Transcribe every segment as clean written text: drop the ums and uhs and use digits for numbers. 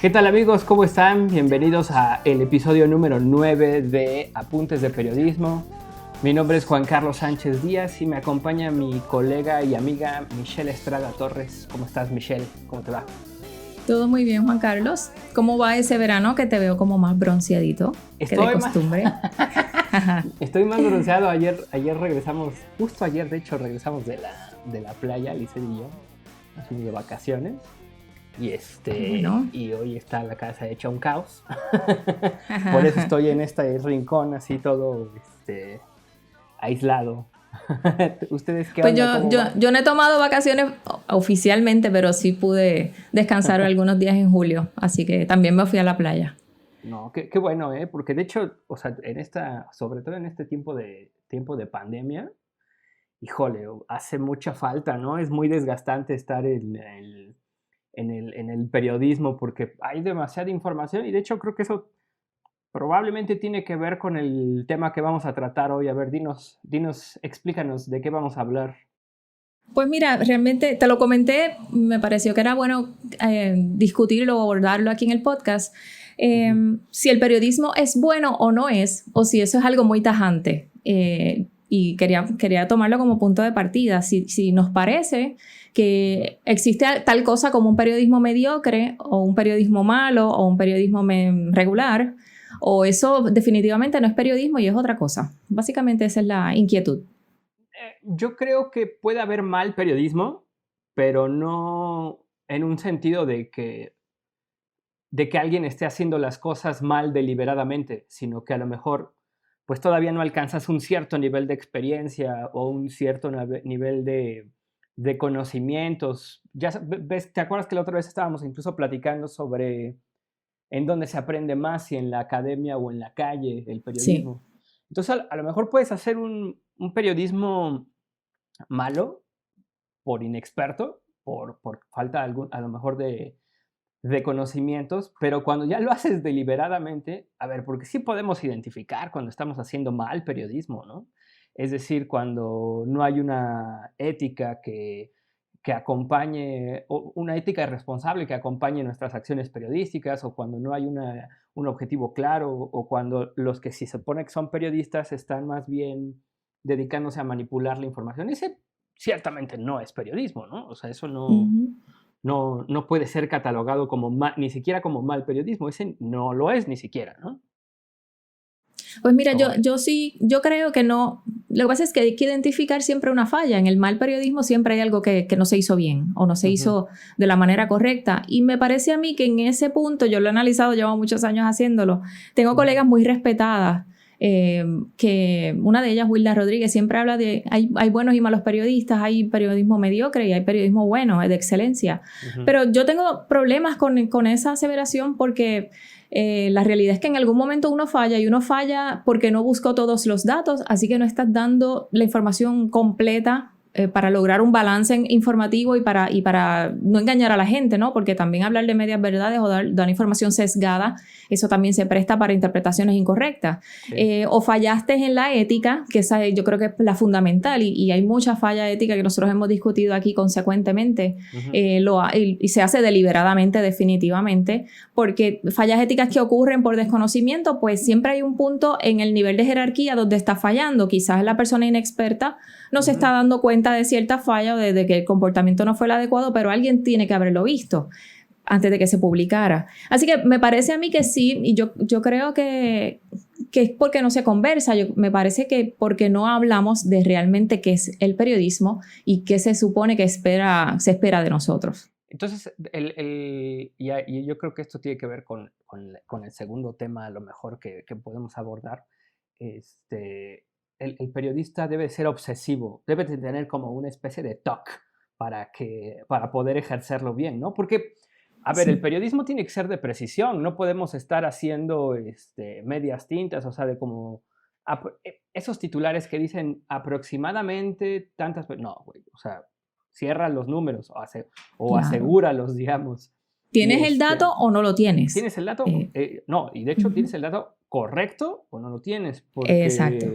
¿Qué tal amigos? ¿Cómo están? Bienvenidos a el episodio número 9 de Apuntes de Periodismo. Mi nombre es Juan Carlos Sánchez Díaz y me acompaña mi colega y amiga Michelle Estrada Torres. ¿Cómo estás, Michelle? ¿Cómo te va? Todo muy bien, Juan Carlos. ¿Cómo va ese verano que te veo como más bronceadito que de costumbre? Estoy más bronceado. Ayer regresamos, justo ayer de hecho regresamos de la playa, Lice y yo, así de vacaciones. Y bueno. Y hoy está la casa hecha un caos. Por eso estoy en este rincón así todo aislado. ¿Ustedes qué onda? Pues yo no he tomado vacaciones oficialmente, pero sí pude descansar algunos días en julio, así que también me fui a la playa. No, qué bueno, porque de hecho, o sea, sobre todo en este tiempo de pandemia, híjole, hace mucha falta, ¿no? Es muy desgastante estar en el periodismo porque hay demasiada información y de hecho creo que eso probablemente tiene que ver con el tema que vamos a tratar hoy. A ver, dinos, explícanos de qué vamos a hablar. Pues mira, realmente te lo comenté, me pareció que era bueno discutirlo o abordarlo aquí en el podcast. Si el periodismo es bueno o no es, o si eso es algo muy tajante. Y quería tomarlo como punto de partida. Si nos parece que existe tal cosa como un periodismo mediocre, o un periodismo malo, o un periodismo regular, o eso definitivamente no es periodismo y es otra cosa. Básicamente esa es la inquietud. Yo creo que puede haber mal periodismo, pero no en un sentido de que alguien esté haciendo las cosas mal deliberadamente, sino que a lo mejor pues todavía no alcanzas un cierto nivel de experiencia o un cierto nivel de conocimientos. Ya ves, ¿te acuerdas que la otra vez estábamos incluso platicando sobre en dónde se aprende más, si en la academia o en la calle, el periodismo? Sí. Entonces a lo mejor puedes hacer un periodismo malo por inexperto, por falta a lo mejor de conocimientos, pero cuando ya lo haces deliberadamente, a ver, porque sí podemos identificar cuando estamos haciendo mal periodismo, ¿no? Es decir, cuando no hay una ética que acompañe, o una ética responsable que acompañe nuestras acciones periodísticas, o cuando no hay un objetivo claro, o cuando los que sí se supone que son periodistas están más bien dedicándose a manipular la información. Ese ciertamente no es periodismo, ¿no? O sea, eso no... Uh-huh. No puede ser catalogado como ni siquiera como mal periodismo. Ese no lo es ni siquiera, ¿no? Pues mira, yo creo que no. Lo que pasa es que hay que identificar siempre una falla. En el mal periodismo siempre hay algo que no se hizo bien o no se hizo de la manera correcta. Y me parece a mí que en ese punto, yo lo he analizado, llevo muchos años haciéndolo, tengo colegas muy respetadas. Que una de ellas, Wilda Rodríguez, siempre habla de hay buenos y malos periodistas, hay periodismo mediocre y hay periodismo bueno, de excelencia. Pero yo tengo problemas con esa aseveración porque la realidad es que en algún momento uno falla porque no buscó todos los datos, así que no estás dando la información completa para lograr un balance informativo y para no engañar a la gente, ¿no? Porque también hablar de medias verdades o dar información sesgada, eso también se presta para interpretaciones incorrectas. Sí. O fallaste en la ética, que esa yo creo que es la fundamental, y hay mucha falla ética que nosotros hemos discutido aquí consecuentemente, y se hace deliberadamente, definitivamente, porque fallas éticas que ocurren por desconocimiento, pues siempre hay un punto en el nivel de jerarquía donde está fallando. Quizás la persona inexperta no se está dando cuenta de cierta falla o de que el comportamiento no fue el adecuado, pero alguien tiene que haberlo visto antes de que se publicara. Así que me parece a mí que sí, y yo creo que es porque no se conversa. Me parece que porque no hablamos de realmente qué es el periodismo y qué se supone que se espera de nosotros. Entonces, y yo creo que esto tiene que ver con el segundo tema, a lo mejor que podemos abordar. El periodista debe ser obsesivo, debe de tener como una especie de TOC para poder ejercerlo bien, ¿no? Porque, a ver, sí, el periodismo tiene que ser de precisión, no podemos estar haciendo medias tintas, o sea, de como esos titulares que dicen aproximadamente tantas... No, güey, o sea, cierra los números o asegúralos, digamos. ¿Tienes el dato o no lo tienes? ¿Tienes el dato? No, y de hecho tienes el dato correcto o no lo tienes. Porque exacto.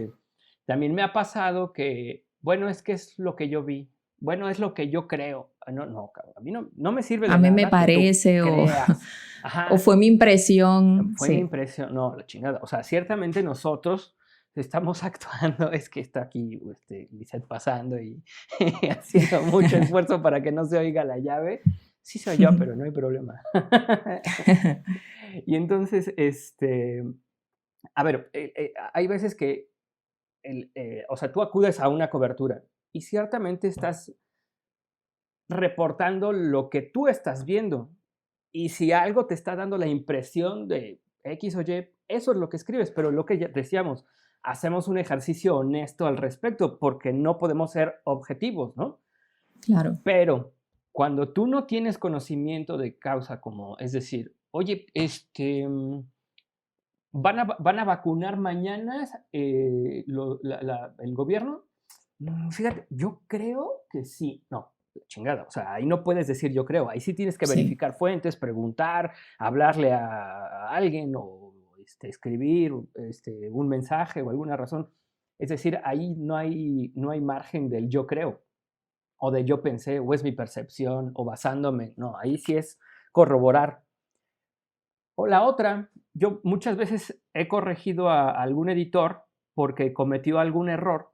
También me ha pasado que, bueno, es que es lo que yo vi. bueno, es lo que yo creo. No, a mí no me sirve de nada. A mí nada me parece, que tú creas. O fue mi impresión. Fue mi impresión, no, la chingada. O sea, ciertamente nosotros estamos actuando, es que está aquí Lisette pasando y haciendo mucho esfuerzo para que no se oiga la llave. Sí soy yo, pero no hay problema. Y entonces, a ver, hay veces que, o sea, tú acudes a una cobertura y ciertamente estás reportando lo que tú estás viendo. Y si algo te está dando la impresión de X o Y, eso es lo que escribes, pero lo que ya decíamos, hacemos un ejercicio honesto al respecto porque no podemos ser objetivos, ¿no? Claro. Pero cuando tú no tienes conocimiento de causa, como es decir, oye, van a vacunar mañana el gobierno. Fíjate, yo creo que sí. No, chingada. O sea, ahí no puedes decir yo creo. Ahí sí tienes que verificar fuentes, preguntar, hablarle a alguien o escribir un mensaje o alguna razón. Es decir, ahí no hay margen del yo creo o de yo pensé o es mi percepción o basándome. No, ahí sí es corroborar. O la otra, yo muchas veces he corregido a algún editor porque cometió algún error,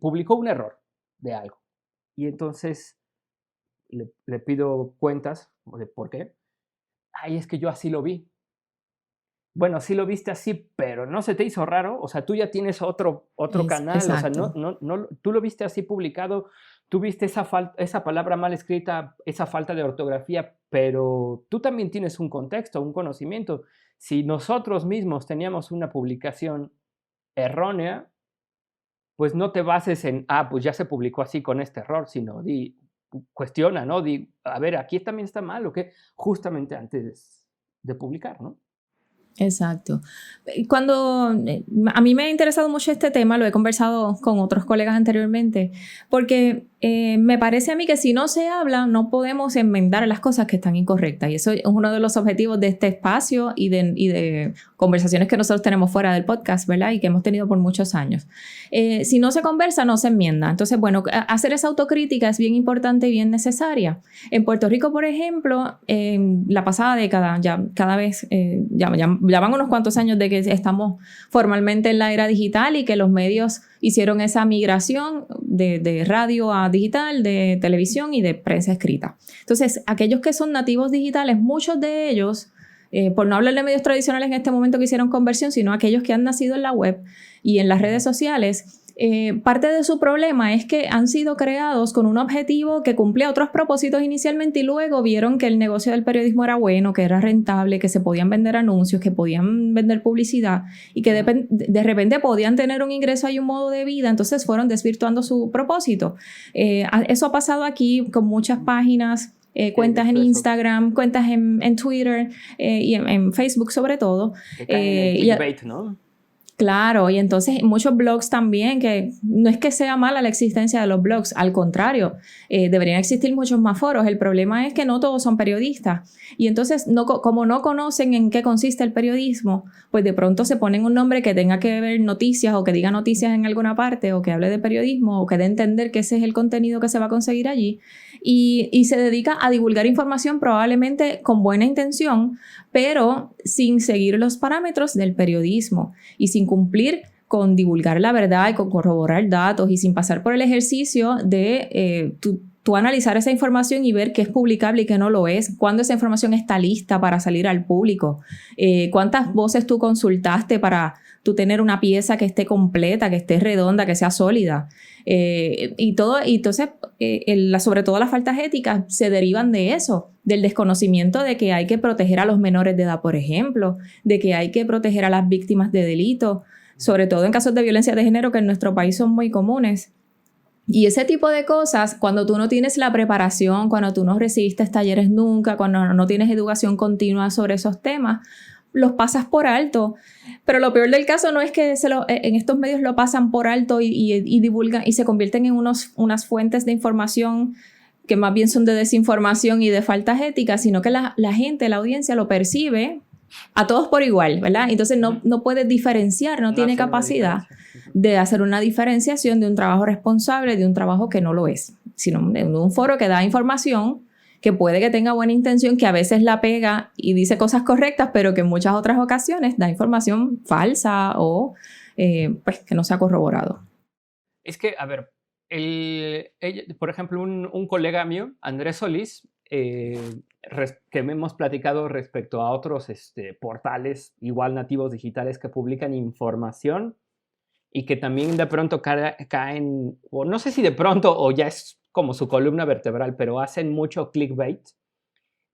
publicó un error de algo. Y entonces le pido cuentas de por qué. Ay, es que yo así lo vi. Bueno, sí lo viste así, pero no se te hizo raro. O sea, tú ya tienes otro canal. Exacto. O sea, no, tú lo viste así publicado, tú viste esa palabra mal escrita, esa falta de ortografía, pero tú también tienes un contexto, un conocimiento. Si nosotros mismos teníamos una publicación errónea, pues no te bases en, pues ya se publicó así con este error, sino cuestiona, ¿no? A ver, aquí también está mal, ¿o qué? Justamente antes de publicar, ¿no? Exacto. Cuando a mí me ha interesado mucho este tema, lo he conversado con otros colegas anteriormente, porque me parece a mí que si no se habla, no podemos enmendar las cosas que están incorrectas. Y eso es uno de los objetivos de este espacio y de conversaciones que nosotros tenemos fuera del podcast, ¿verdad? Y que hemos tenido por muchos años. Si no se conversa, no se enmienda. Entonces, bueno, hacer esa autocrítica es bien importante y bien necesaria. En Puerto Rico, por ejemplo, la pasada década, ya cada vez, ya van unos cuantos años de que estamos formalmente en la era digital y que los medios hicieron esa migración de radio a digital, de televisión y de prensa escrita. Entonces, aquellos que son nativos digitales, muchos de ellos, por no hablar de medios tradicionales en este momento que hicieron conversión, sino aquellos que han nacido en la web y en las redes sociales, parte de su problema es que han sido creados con un objetivo que cumplía otros propósitos inicialmente y luego vieron que el negocio del periodismo era bueno, que era rentable, que se podían vender anuncios, que podían vender publicidad y que de repente podían tener un ingreso y un modo de vida, entonces fueron desvirtuando su propósito. Eso ha pasado aquí con muchas páginas, cuentas en Instagram, cuentas en Twitter y en Facebook sobre todo. Clickbait, ¿no? Claro, y entonces muchos blogs también, que no es que sea mala la existencia de los blogs, al contrario, deberían existir muchos más foros. El problema es que no todos son periodistas y entonces como no conocen en qué consiste el periodismo, pues de pronto se ponen un nombre que tenga que ver noticias o que diga noticias en alguna parte o que hable de periodismo o que dé a entender que ese es el contenido que se va a conseguir allí y se dedica a divulgar información probablemente con buena intención, pero sin seguir los parámetros del periodismo y sin cumplir con divulgar la verdad y con corroborar datos y sin pasar por el ejercicio de tú analizar esa información y ver qué es publicable y qué no lo es, cuándo esa información está lista para salir al público, cuántas voces tú consultaste para tú tener una pieza que esté completa, que esté redonda, que sea sólida. Y entonces, sobre todo las faltas éticas se derivan de eso, del desconocimiento de que hay que proteger a los menores de edad, por ejemplo, de que hay que proteger a las víctimas de delitos, sobre todo en casos de violencia de género que en nuestro país son muy comunes. Y ese tipo de cosas, cuando tú no tienes la preparación, cuando tú no recibiste talleres nunca, cuando no tienes educación continua sobre esos temas, los pasas por alto. Pero lo peor del caso no es que en estos medios lo pasan por alto y divulgan y se convierten en unas fuentes de información que más bien son de desinformación y de faltas éticas, sino que la gente, la audiencia lo percibe a todos por igual, ¿verdad? Entonces no puede diferenciar, no tiene capacidad de hacer una diferenciación de un trabajo responsable de un trabajo que no lo es, sino de un foro que da información que puede que tenga buena intención, que a veces la pega y dice cosas correctas, pero que en muchas otras ocasiones da información falsa o pues que no se ha corroborado. Es que, a ver, por ejemplo, un colega mío, Andrés Solís, que hemos platicado respecto a otros portales igual nativos digitales que publican información y que también de pronto caen, o no sé si de pronto o ya es como su columna vertebral, pero hacen mucho clickbait.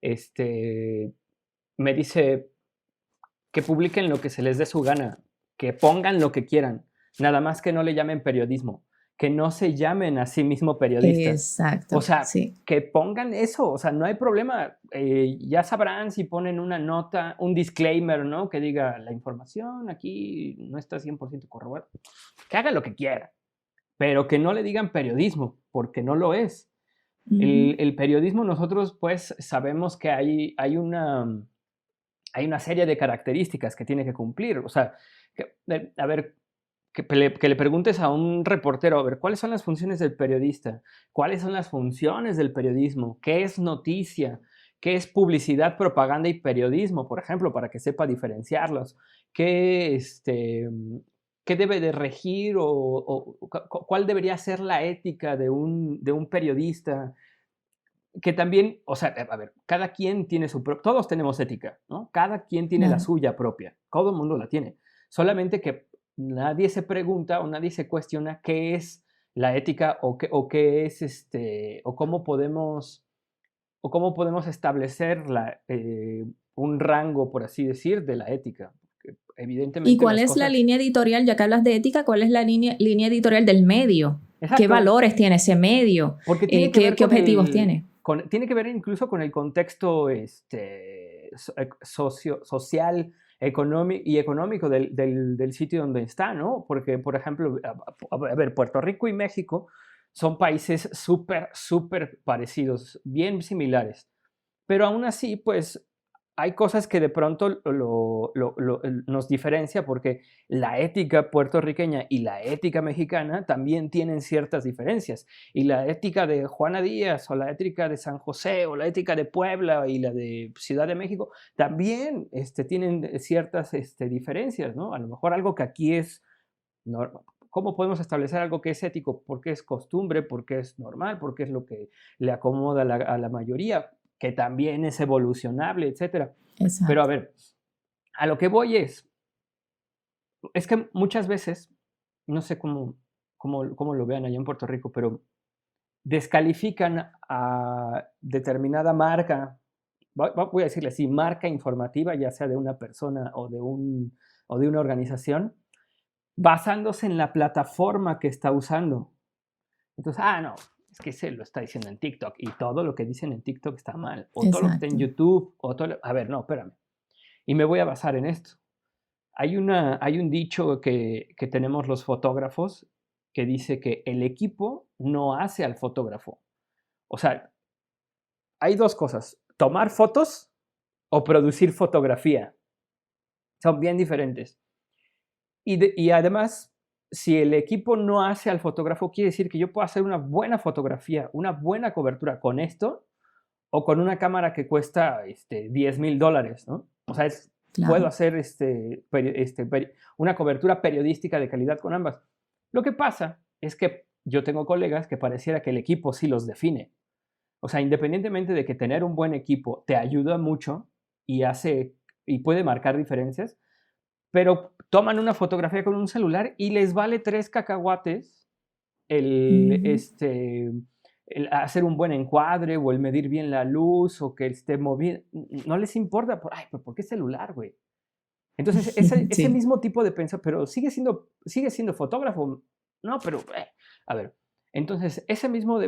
Me dice que publiquen lo que se les dé su gana, que pongan lo que quieran, nada más que no le llamen periodismo, que no se llamen a sí mismo periodistas. Exacto. O sea, sí. que pongan eso, o sea, no hay problema. Ya sabrán si ponen una nota, un disclaimer, ¿no? Que diga, la información aquí no está 100% corroborada. Que hagan lo que quieran, pero que no le digan periodismo, porque no lo es. El periodismo, nosotros pues sabemos que hay una serie de características que tiene que cumplir. O sea, a ver, que le preguntes a un reportero, a ver, ¿cuáles son las funciones del periodista? ¿Cuáles son las funciones del periodismo? ¿Qué es noticia? ¿Qué es publicidad, propaganda y periodismo, por ejemplo, para que sepa diferenciarlos? ¿Qué debe de regir o cuál debería ser la ética de un periodista? Que también, o sea, a ver, cada quien tiene todos tenemos ética, ¿no? Cada quien tiene la suya propia, todo el mundo la tiene. Solamente que nadie se pregunta o nadie se cuestiona qué es la ética o qué es o cómo podemos establecer un rango, por así decir, de la ética. Porque evidentemente ¿Y cuál es la línea editorial, ya que hablas de ética, cuál es la línea editorial del medio? Exacto. ¿Qué valores tiene ese medio? Porque tiene que ver ¿Qué objetivos tiene? Tiene que ver incluso con el contexto social, económico del sitio donde está, ¿no? Porque, por ejemplo, a ver, Puerto Rico y México son países súper parecidos, bien similares, pero aún así, pues, hay cosas que de pronto nos diferencia porque la ética puertorriqueña y la ética mexicana también tienen ciertas diferencias. Y la ética de Juana Díaz o la ética de San José o la ética de Puebla y la de Ciudad de México también tienen ciertas diferencias, ¿no? A lo mejor algo que aquí es normal. ¿Cómo podemos establecer algo que es ético? Porque es costumbre, porque es normal, porque es lo que le acomoda a la mayoría, que también es evolucionable, etcétera. Exacto. Pero a ver, a lo que voy es que muchas veces, no sé cómo lo vean allá en Puerto Rico, pero descalifican a determinada marca, voy a decirle así, marca informativa, ya sea de una persona o de una organización, basándose en la plataforma que está usando. Entonces, no, es que se lo está diciendo en TikTok y todo lo que dicen en TikTok está mal. O todo lo que está en YouTube, a ver, no, espérame. Y me voy a basar en esto. Hay un dicho que tenemos los fotógrafos que dice que el equipo no hace al fotógrafo. O sea, hay dos cosas, tomar fotos o producir fotografía. Son bien diferentes. Y además, si el equipo no hace al fotógrafo, quiere decir que yo puedo hacer una buena fotografía, una buena cobertura con esto o con una cámara que cuesta $10,000, ¿no? O sea, puedo hacer una cobertura periodística de calidad con ambas. Lo que pasa es que yo tengo colegas que pareciera que el equipo sí los define. O sea, independientemente de que tener un buen equipo te ayuda mucho y puede marcar diferencias, pero toman una fotografía con un celular y les vale 3 cacahuates el hacer un buen encuadre o el medir bien la luz o que esté moviendo. No les importa. ¿Pero por qué celular, güey? Entonces, ese mismo tipo de pensamiento, pero sigue siendo fotógrafo. No, pero, a ver. Entonces, ese mismo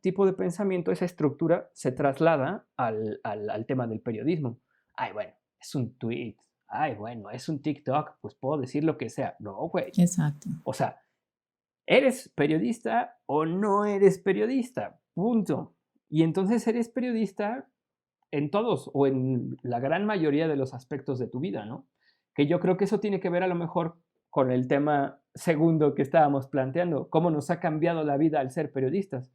tipo de pensamiento, esa estructura, se traslada al tema del periodismo. Bueno, es un tweet. Bueno, es un TikTok, pues puedo decir lo que sea. No, güey. Exacto. O sea, ¿eres periodista o no eres periodista? Punto. Y entonces eres periodista en todos o en la gran mayoría de los aspectos de tu vida, ¿no? Que yo creo que eso tiene que ver a lo mejor con el tema segundo que estábamos planteando, cómo nos ha cambiado la vida al ser periodistas.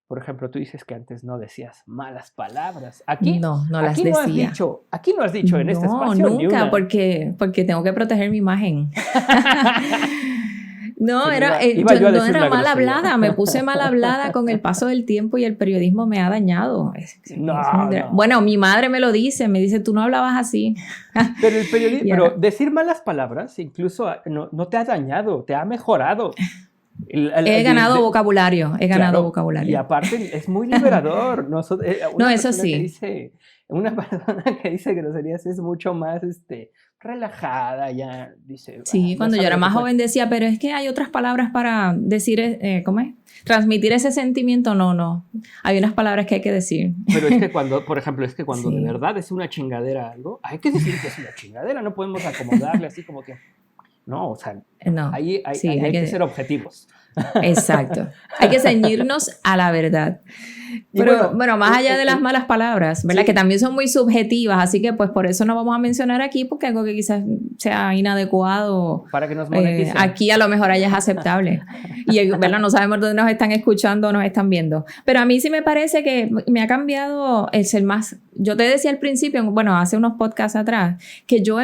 Por ejemplo, tú dices que antes no decías malas palabras. No las aquí decía. No has dicho en este espacio nunca, ni una. porque tengo que proteger mi imagen. No, yo no era mal hablada, me puse mal hablada con el paso del tiempo y el periodismo me ha dañado. Bueno, mi madre me lo dice, me dice, tú no hablabas así. Pero el periodismo, pero decir malas palabras incluso no te ha dañado, te ha mejorado. He ganado vocabulario. Y aparte es muy liberador. Eso sí. Una persona que dice groserías es mucho más relajada, ya dice... Sí, cuando yo era más joven decía, pero es que hay otras palabras para decir, ¿cómo es? Transmitir ese sentimiento, no. Hay unas palabras que hay que decir. Pero es que por ejemplo, de verdad es una chingadera algo, hay que decir que es una chingadera, no podemos acomodarle así como que... No, o sea, hay que ser objetivos. Exacto. Hay que ceñirnos a la verdad. Pero bueno, más allá de las malas palabras, ¿verdad? Sí. Que también son muy subjetivas, así que pues por eso no vamos a mencionar aquí, porque algo que quizás sea inadecuado. Para que nos moneticen. Aquí a lo mejor allá es aceptable. Y, ¿verdad? No sabemos dónde nos están escuchando o nos están viendo. Pero a mí sí me parece que me ha cambiado el ser más... Yo te decía al principio, bueno, hace unos podcasts atrás, que yo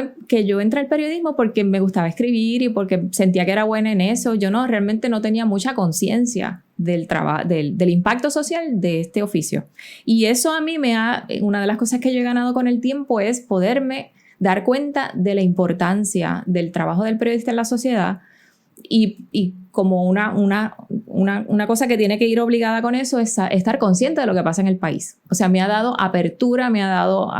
entré al periodismo porque me gustaba escribir y porque sentía que era buena en eso. Yo realmente no tenía mucha conciencia del impacto social de este oficio. Y eso a mí una de las cosas que yo he ganado con el tiempo es poderme dar cuenta de la importancia del trabajo del periodista en la sociedad y como una cosa que tiene que ir obligada con eso es estar consciente de lo que pasa en el país. O sea, me ha dado apertura, me ha dado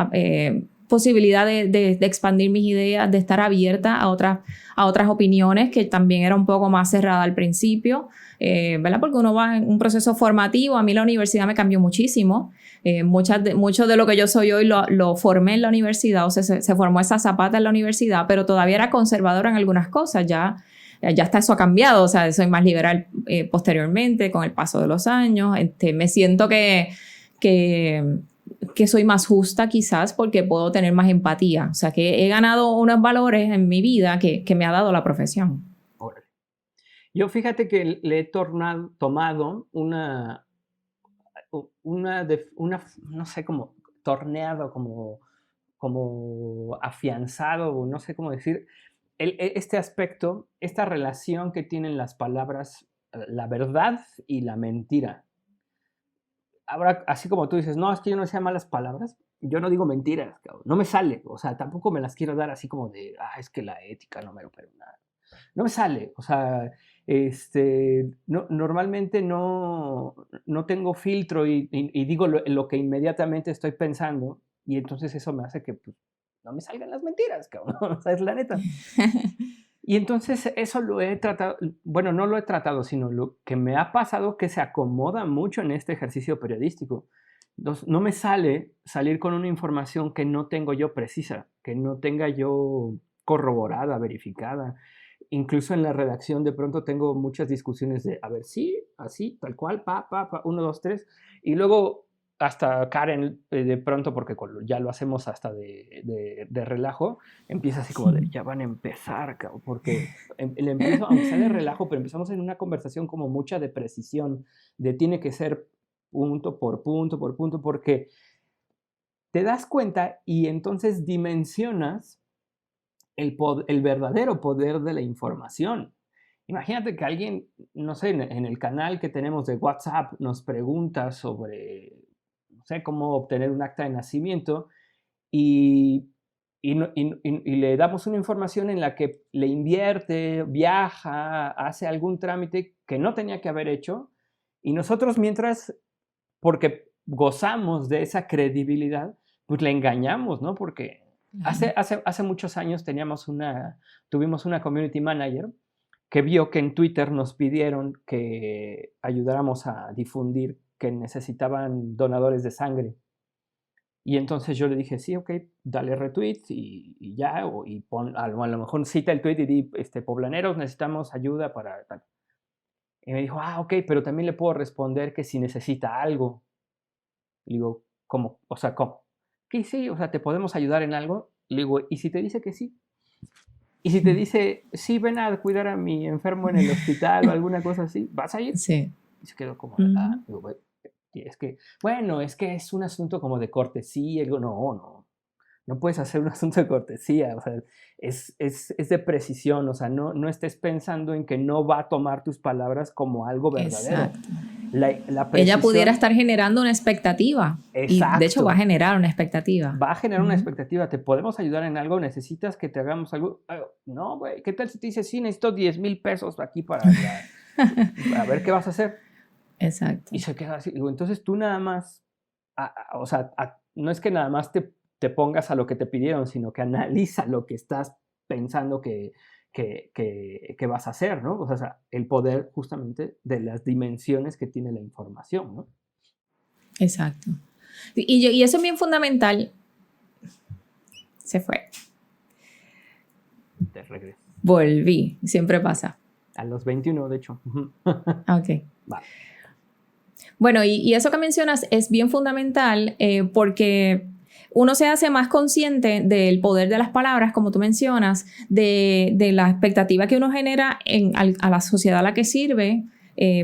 posibilidad de expandir mis ideas, de estar abierta a otras opiniones, que también era un poco más cerrada al principio, ¿verdad? Porque uno va en un proceso formativo. A mí la universidad me cambió muchísimo. Mucho de lo que yo soy hoy lo formé en la universidad, o sea, se formó esa zapata en la universidad, pero todavía era conservadora en algunas cosas. Ya está, eso ha cambiado, o sea, soy más liberal posteriormente con el paso de los años. Me siento que soy más justa quizás porque puedo tener más empatía. O sea, que he ganado unos valores en mi vida que me ha dado la profesión. Yo fíjate que le he tomado una no sé, como torneado, como afianzado, no sé cómo decir, este aspecto, esta relación que tienen las palabras, la verdad y la mentira. Ahora, así como tú dices, no, es que yo no sé malas palabras, yo no digo mentiras, cabrón, no me sale, o sea, tampoco me las quiero dar así como de, es que la ética no me lo perdona. No me sale, o sea, normalmente no tengo filtro y digo lo que inmediatamente estoy pensando, y entonces eso me hace que pues, no me salgan las mentiras, cabrón, o sea, es la neta. Y entonces eso lo he tratado, bueno, no lo he tratado, sino lo que me ha pasado que se acomoda mucho en este ejercicio periodístico. Entonces, no me sale salir con una información que no tengo yo precisa, que no tenga yo corroborada, verificada. Incluso en la redacción de pronto tengo muchas discusiones de, a ver, sí, así, tal cual, 1, 2, 3, y luego hasta Karen de pronto, porque ya lo hacemos hasta de relajo, empieza así como de, ya van a empezar, cabrón, porque le empiezo, aunque sea de relajo, pero empezamos en una conversación como mucha de precisión, de tiene que ser punto por punto por punto, porque te das cuenta y entonces dimensionas el verdadero poder de la información. Imagínate que alguien, no sé, en el canal que tenemos de WhatsApp nos pregunta sobre, no sé, cómo obtener un acta de nacimiento y le damos una información en la que le invierte, viaja, hace algún trámite que no tenía que haber hecho, y nosotros mientras, porque gozamos de esa credibilidad, pues le engañamos, ¿no? Porque hace muchos años tuvimos una community manager que vio que en Twitter nos pidieron que ayudáramos a difundir que necesitaban donadores de sangre. Y entonces yo le dije, sí, ok, dale retweet y ya, y a lo mejor cita el tweet y di, poblaneros, necesitamos ayuda para tal. Y me dijo, ok, pero también le puedo responder que si necesita algo. Y digo, ¿cómo? O sea, ¿cómo? que sí, o sea, ¿te podemos ayudar en algo? Le digo, ¿y si te dice que sí? Y si te dice, sí, ven a cuidar a mi enfermo en el hospital o alguna cosa así, ¿vas a ir? Sí. Y se quedó como, digo, es que, bueno, es que es un asunto como de cortesía. Y digo, no puedes hacer un asunto de cortesía, o sea, es de precisión, o sea, no estés pensando en que no va a tomar tus palabras como algo verdadero. Exacto. La precisión, ella pudiera estar generando una expectativa. Exacto. Y de hecho va a generar una expectativa. Va a generar una expectativa. ¿Te podemos ayudar en algo? ¿Necesitas que te hagamos algo? No, güey. ¿Qué tal si te dice, sí, necesito 10,000 pesos aquí para a ver qué vas a hacer? Exacto. Y se queda así. Entonces tú nada más, o sea, no es que nada más te pongas a lo que te pidieron, sino que analiza lo que estás pensando que vas a hacer, ¿no? O sea, el poder justamente de las dimensiones que tiene la información, ¿no? Exacto. Y eso es bien fundamental. Se fue. Te regreso. Volví. Siempre pasa. A los 21, de hecho. Ok. Va. Bueno, y eso que mencionas es bien fundamental porque uno se hace más consciente del poder de las palabras, como tú mencionas, de la expectativa que uno genera a la sociedad a la que sirve.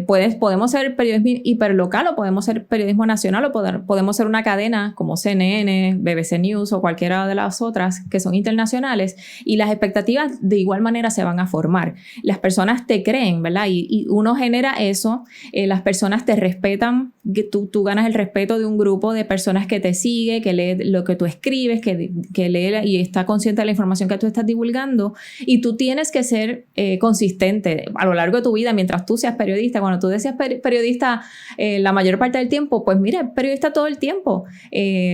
Podemos ser periodismo hiperlocal o podemos ser periodismo nacional o podemos ser una cadena como CNN, BBC News o cualquiera de las otras que son internacionales, y las expectativas de igual manera se van a formar. Las personas te creen, ¿verdad? Y uno genera eso, las personas te respetan, que tú ganas el respeto de un grupo de personas que te sigue, que lee lo que tú escribes, que lee y está consciente de la información que tú estás divulgando, y tú tienes que ser consistente a lo largo de tu vida mientras tú seas periodista. Cuando tú decías periodista la mayor parte del tiempo, pues mira, periodista todo el tiempo.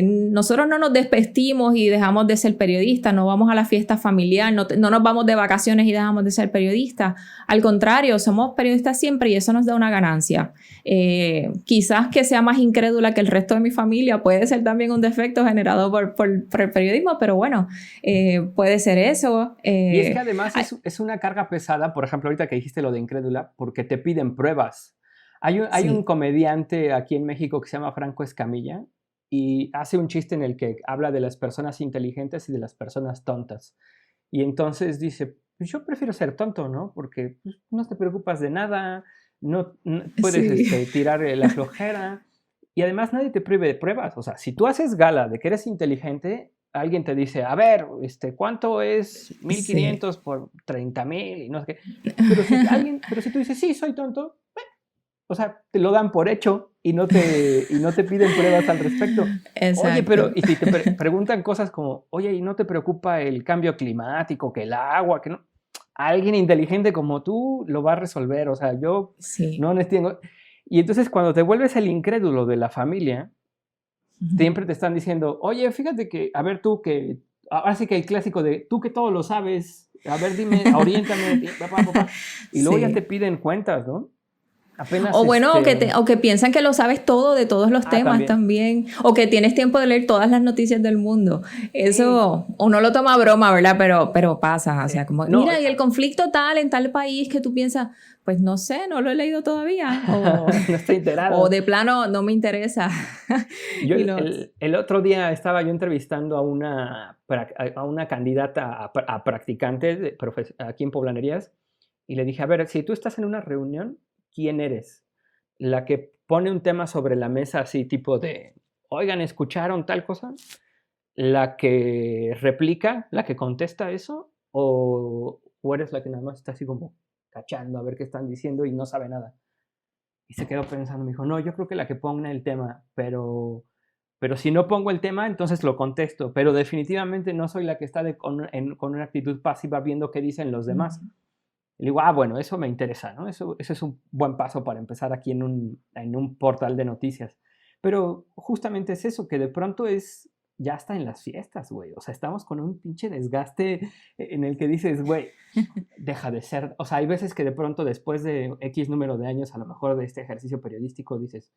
Nosotros no nos despedimos y dejamos de ser periodistas, no vamos a la fiesta familiar, no nos vamos de vacaciones y dejamos de ser periodistas. Al contrario, somos periodistas siempre y eso nos da una ganancia. Quizás que sea más incrédula que el resto de mi familia puede ser también un defecto generado por el periodismo, pero bueno, puede ser eso. Y es que además es una carga pesada, por ejemplo, ahorita que dijiste lo de incrédula, porque te piden pruebas. Hay un comediante aquí en México que se llama Franco Escamilla y hace un chiste en el que habla de las personas inteligentes y de las personas tontas. Y entonces dice, pues yo prefiero ser tonto, ¿no? Porque pues, no te preocupas de nada, no puedes tirar la flojera y además nadie te prohíbe de pruebas. O sea, si tú haces gala de que eres inteligente, alguien te dice, a ver, ¿cuánto es 1,500 por 30,000? Y no sé qué. Pero si tú dices, sí, soy tonto, o sea, te lo dan por hecho y no te piden pruebas al respecto. Exacto. Oye, pero y si te preguntan cosas como, oye, ¿y no te preocupa el cambio climático, que el agua, que no? Alguien inteligente como tú lo va a resolver. O sea, yo no tengo... Y entonces cuando te vuelves el incrédulo de la familia, siempre te están diciendo, oye, fíjate que, a ver tú que, ahora sí que el clásico de, tú que todo lo sabes, a ver dime, oriéntame, y luego ya te piden cuentas, ¿no? Apenas o bueno, o que piensan que lo sabes todo de todos los temas también, o que tienes tiempo de leer todas las noticias del mundo. Eso uno lo toma a broma, ¿verdad? Pero pasa, o sea, como, mira, y el conflicto tal en tal país que tú piensas, pues no sé, no lo he leído todavía, o no estoy enterado. O de plano no me interesa. Yo el otro día estaba yo entrevistando a una candidata a practicante aquí en Poblanerías y le dije, a ver, si tú estás en una reunión, ¿quién eres? ¿La que pone un tema sobre la mesa así tipo de, oigan, ¿escucharon tal cosa? ¿La que replica, la que contesta eso? ¿O eres la que nada más está así como cachando a ver qué están diciendo y no sabe nada? Y se quedó pensando, me dijo, no, yo creo que la que ponga el tema, pero si no pongo el tema, entonces lo contesto, pero definitivamente no soy la que está con una actitud pasiva viendo qué dicen los demás. Y digo, bueno, eso me interesa, ¿no? Eso es un buen paso para empezar aquí en un portal de noticias. Pero justamente es eso, que de pronto ya está en las fiestas, güey. O sea, estamos con un pinche desgaste en el que dices, güey, deja de ser. O sea, hay veces que de pronto después de X número de años, a lo mejor de este ejercicio periodístico, dices,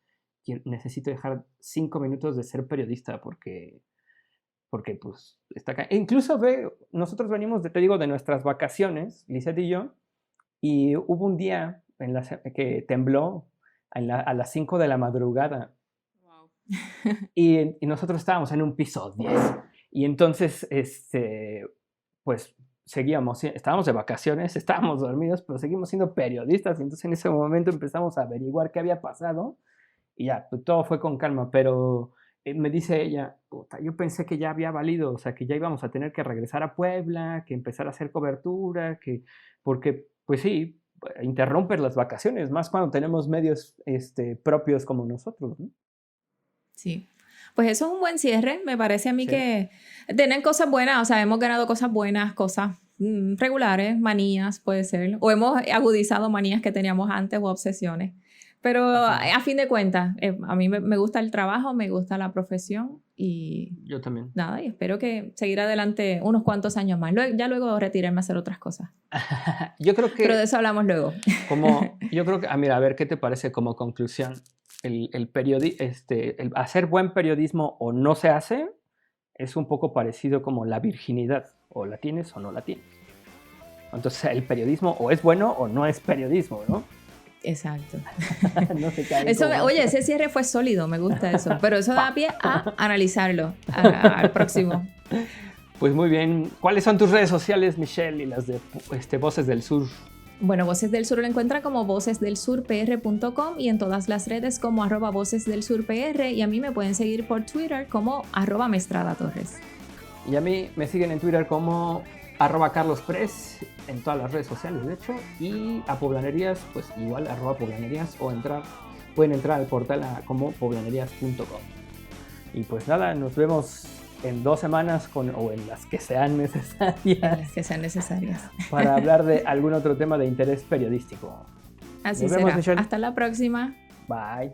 necesito dejar 5 minutos de ser periodista porque pues está acá. E incluso nosotros venimos, te digo, de nuestras vacaciones, Lisette y yo, y hubo un día que tembló a las 5 de la madrugada. Wow. y nosotros estábamos en un piso 10. Y entonces, pues estábamos de vacaciones, estábamos dormidos, pero seguimos siendo periodistas. Y entonces en ese momento empezamos a averiguar qué había pasado. Y ya, pues, todo fue con calma, pero me dice ella, puta, yo pensé que ya había valido, o sea, que ya íbamos a tener que regresar a Puebla, que empezar a hacer cobertura, porque, pues sí, interrumpes las vacaciones, más cuando tenemos medios propios como nosotros, ¿no? Sí. Pues eso es un buen cierre. Me parece a mí Sí. que tienen cosas buenas, o sea, hemos ganado cosas buenas, cosas regulares, manías puede ser, o hemos agudizado manías que teníamos antes o obsesiones. Pero a fin de cuentas, a mí me gusta el trabajo, me gusta la profesión y... Yo también. Nada, y espero que seguir adelante unos cuantos años más. Ya luego retirarme a hacer otras cosas. Yo creo que... Pero de eso hablamos luego. Yo creo que... mira, a ver, ¿qué te parece como conclusión? El hacer buen periodismo o no se hace es un poco parecido como la virginidad. O la tienes o no la tienes. Entonces, el periodismo o es bueno o no es periodismo, ¿no? Exacto. No se cae eso oye, ese cierre fue sólido, me gusta eso. Pero eso da pie a analizarlo al próximo. Pues muy bien. ¿Cuáles son tus redes sociales, Michelle, y las de Voces del Sur? Bueno, Voces del Sur lo encuentra como vocesdelsurpr.com y en todas las redes como @vocesdelsurpr, y a mí me pueden seguir por Twitter como @mestradatorres. Y a mí me siguen en Twitter como @carlospress, en todas las redes sociales, de hecho, y a Poblanerías, pues igual @poblanerías, o pueden entrar al portal como poblanerías.com. Y pues nada, nos vemos en 2 semanas o en las que sean necesarias. En las que sean necesarias. Para hablar de algún otro tema de interés periodístico. Así será. Hasta la próxima. Bye.